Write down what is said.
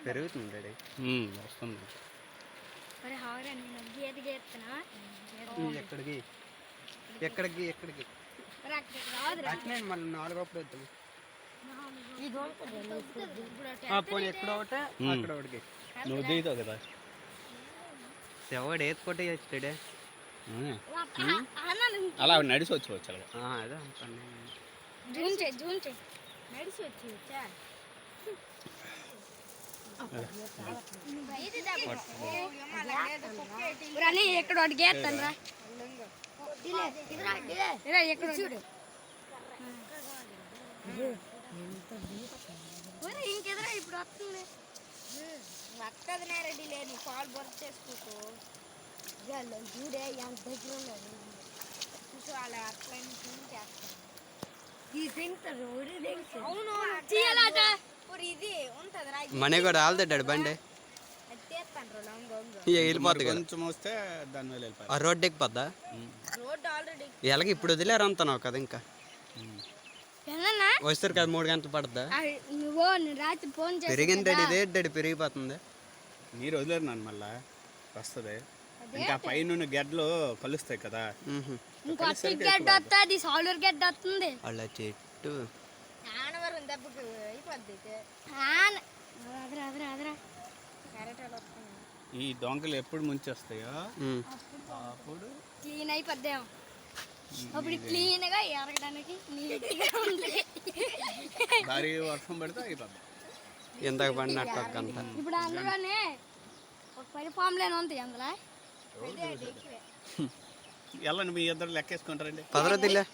పెరుగుతుంది వస్తుంది. ఎక్కడికి ఎక్కడికి ఎక్కడికి మళ్ళీ 4 అప్పుడు వద్దాం. పోనీ ఎక్కడ ఒకటే అక్కడ ఒకటికి నువ్వు దిగుతావు కదా. ఎవడు ఏది వచ్చాడే అలా నడిచి వచ్చి అదే నడిచి వచ్చి ఎక్కడ అడిగేస్తాను రా ఎక్కడ చూడు ఇంకెదరా ఇప్పుడు వస్తుంది వస్తుంది రెడీ లేని పాలు బొర చేసుకోకు చూడే ఎంత దగ్గర ఉన్నారు చూసి వాళ్ళ అట్లా చేస్తాను అవును ఇది ఉంటుంది మనీ కూడా ఆల్దాడు బండి వెళ్ళిపోద్ది కదా. కొంచెం వస్తే దాని మీద ఆ రోడ్డు ఎక్కిపోద్దా? రోడ్డు ఆల్రెడీ ఎలాగ ఇప్పుడు వదిలేరు అంటున్నావు కదా, ఇంకా వస్తారు కదా 3 గంటలు పడుతుందా? రాత్రి ఫోన్ పెరిగింది డాడీ, ఇదే డాడీ పెరిగిపోతుంది. నీరు వదిలేరు నన్ను మళ్ళా వస్తుంది. ఇంకా పైన గెడ్లు కలుస్తాయి కదా, గడ్డ వస్తుంది సాలూరు గడ్డ వస్తుంది అలా చెట్టు దెబ్బకి అయిపోద్ది. ఈ దొంగలు ఎప్పుడు ముంచి వస్తాయో అప్పుడు క్లీన్ అయిపోద్దాం. అప్పుడు క్లీన్ గా ఎరగడానికి భారీ వర్షం పడితే అయిపోద్ది. ఇందాక పడినట్టు ఒక గంట. ఇప్పుడు అందులోనే ఒక 10 ఫామ్లేని ఉంటాయి అందులో. వెళ్ళండి మీ ఇద్దరు లెక్కేసుకుంటారండి. పదరదిలే